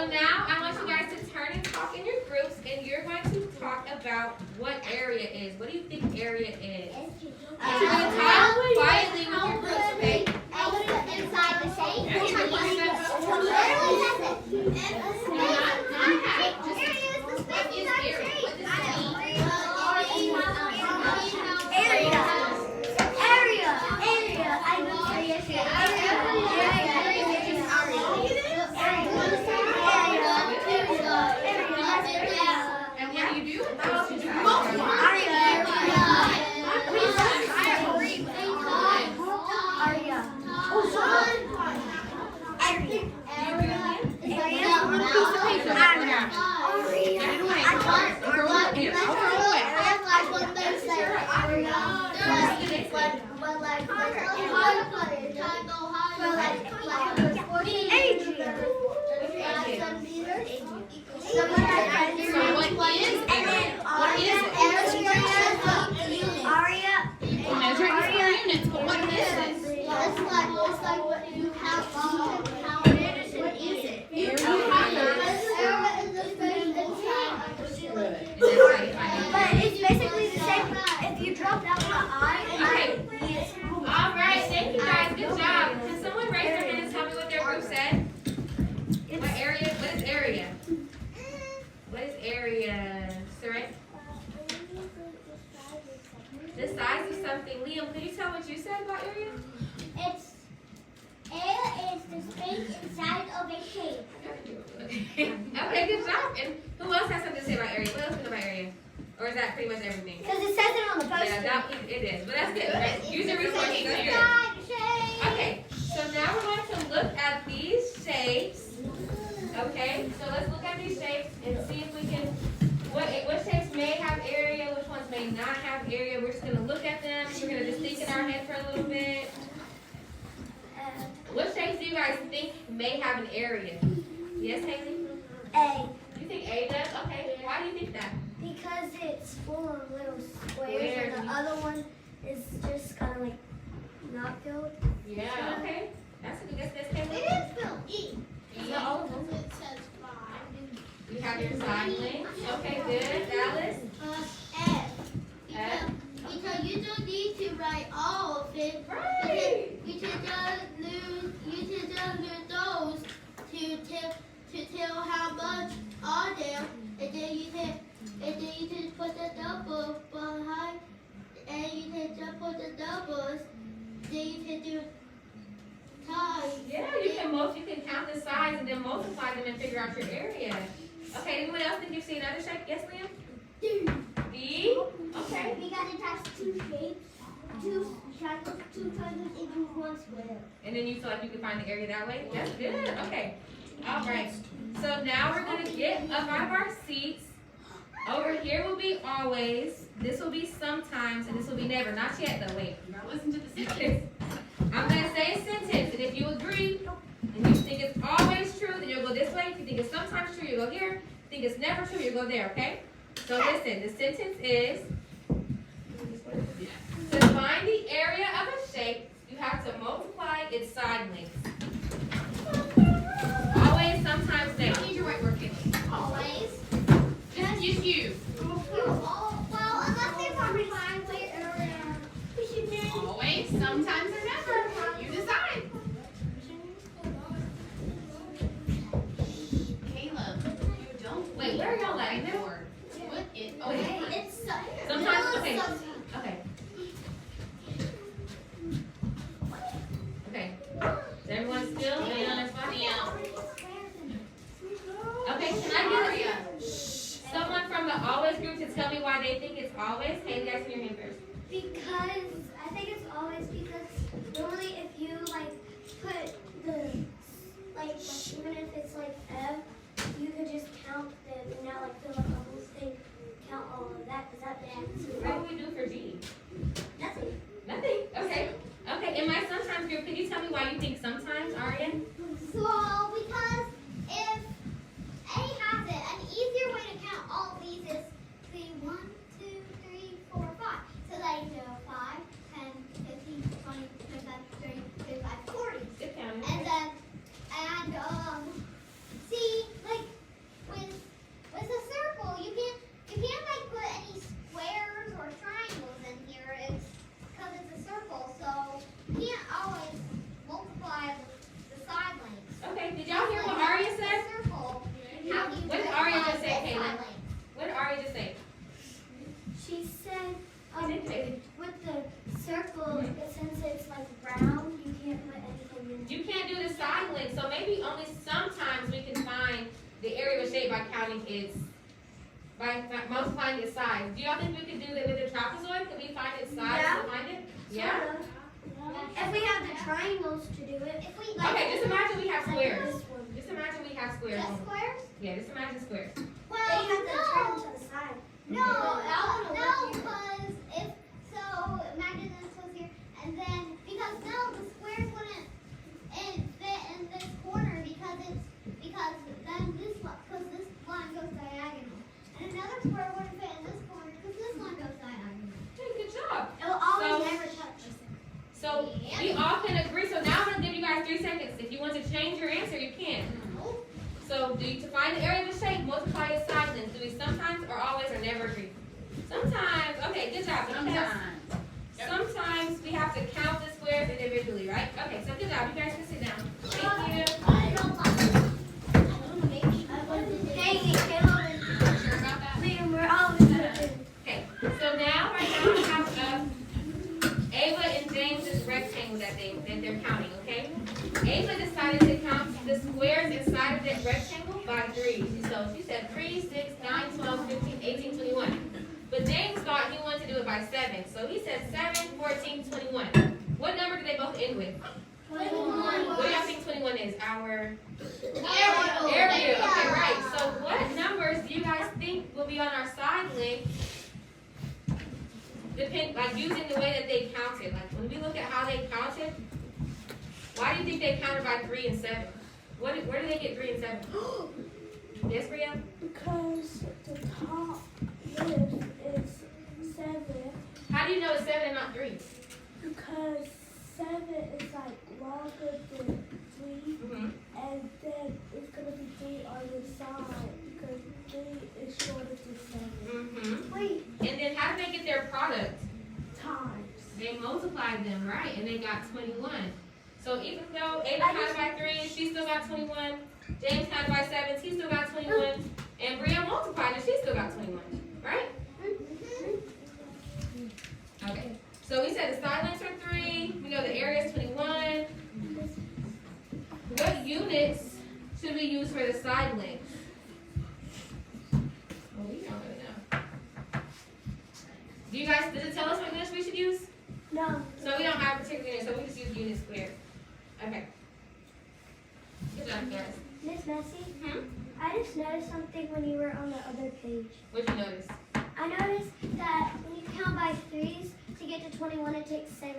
So now I want you guys to turn and talk in your groups, and you're going to talk about what area is. What do you think area is? You're going to talk quietly with your groups, okay? Inside the safe. The size of something. Liam, can you tell what you said about area? Area is the space inside of a shape. Okay, good job. And who else has something to say about area? What else do you know about area? Or is that pretty much everything? Because it says it on the poster. Yeah, it is. But that's good. Right? Use your resources. That's good. Okay, so now we're going to look at these shapes. Okay, so let's look at these shapes and see if we can, what shapes may have area, which ones may not have area. We're just going to look at them. We're going to just think in our head for a little bit. What shapes do you guys think may have an area? Yes, Haley? A. You think A does? Okay. Why do you think that? Because it's full of little squares, and the other one is just kind of like not filled. Yeah, okay. That's a good guess, Haley. It is filled. E. Is that all of them? It says 5. You have your side links. Okay, good. Alice? F. F. Because you don't need to write all of it. Right. You can just lose those to tell how much are there, and then you can put the double behind, and you can just put the doubles. Then you can do times. Yeah, you can count the sides and then multiply them and figure out your area. Okay, anyone else think you see another shape? Yes, Liam? D. Okay. We got to attach 2 shapes, 2 triangles, 2 triangles into 1 square. And then you feel like you can find the area that way? That's good. Okay. All right. So now we're going to get up out of our seats. Over here will be always. This will be sometimes, and this will be never. Not yet, though. Wait. Now listen to the sentence. I'm going to say a sentence, and if you agree, and you think it's always true, then you'll go this way. If you think it's sometimes true, you'll go here. If you think it's never true, you'll go there, okay? So listen, the sentence is, to find the area of a shape, you have to multiply its side lengths. Always, sometimes, never. Use your whiteboard, Kaylee. Always. Just you. Well, unless they probably find where we should do. Always, sometimes, or never. You decide. Caleb, you don't. Wait, where are y'all at? Whiteboard. Put it away. It's Sometimes, okay. Okay. Okay. Is everyone still laying on their spot? Okay, can I get someone from the always group to tell me why they think it's always? Hey, you guys, your hand first. Because I think it's always because normally if you put the even if it's F, you could just count them and not fill up the whole thing, count all of that because that adds to What do we do for G? nothing. Nothing. Okay. Okay. In my sometimes group, can you tell me why you think sometimes, Arya? So because if A has it, an easier way to count all of these is 1, 2, 3, 4, 5. So that you know 5, 10, 15, 20, 25, 30, 35, 40. Good counting. And then, see, the area of a shape by counting its, by multiplying its size. Do y'all think we could do that with the trapezoid? Could we find its size Yeah. to find it? Yeah? Sort of. If we have the triangles to do it. If we Okay, just imagine we have squares. This one. Just imagine we have squares. Just squares? Yeah, just imagine squares. Well, they have to turn to the side. No, because if so, imagine this was here, and then because no, the squares wouldn't fit in this corner because then this one, because this line goes diagonal, and another square wouldn't fit in this corner because this one goes diagonal. Hey, good job. It will always So- never touch. So we all can agree. So now I'm gonna give you guys 3 seconds. If you want to change your answer, you can. So to find the area of a shape, multiply its side length. Do we sometimes or always or never agree? Sometimes. Okay, good job. Sometimes we have to count the squares individually, right? Okay, so good job. You guys can sit down. Thank you. Sure about that? Okay, so now right now we have Ava and James's rectangle that they're counting, okay? Ava decided to count the squares inside of that rectangle by 3. So she said 3, 6, 9, 12, 15, 18, 21. But James thought he wanted to do it by 7. So he said 7, 14, 21. What number do they both end with? 21. What do y'all think 21 is? Our Area. area. Okay, right. So what numbers do you guys think will be on our side length? Like using the way that they counted. Like when we look at how they counted, why do you think they counted by 3 and 7? Where do they get 3 and 7? Yes, Bria? Because the top width is 7. How do you know it's 7 and not 3? Because 7 is like longer than 3, Mm-hmm. and then it's gonna be 3 on the side because 3 is shorter than 7 Mm-hmm. Wait. And then how did they get their product? times. They multiplied them, right? And they got 21. So even though Ava counted by 3 and she still got 21, James counted by 7, he still got 21, and Bria multiplied and she still got 21, right? Okay. So we said the side lengths are 3. We know the area is 21. What units should we use for the side lengths? Well, we don't really know. Do you guys, does it tell us what units we should use? No. So we don't have a particular unit, so we just use unit squared. Okay. Good job, guys. Miss Messi, Hmm? I just noticed something when you were on the other page. What'd you notice? I noticed that when you count by 3s to get to 21, it takes 7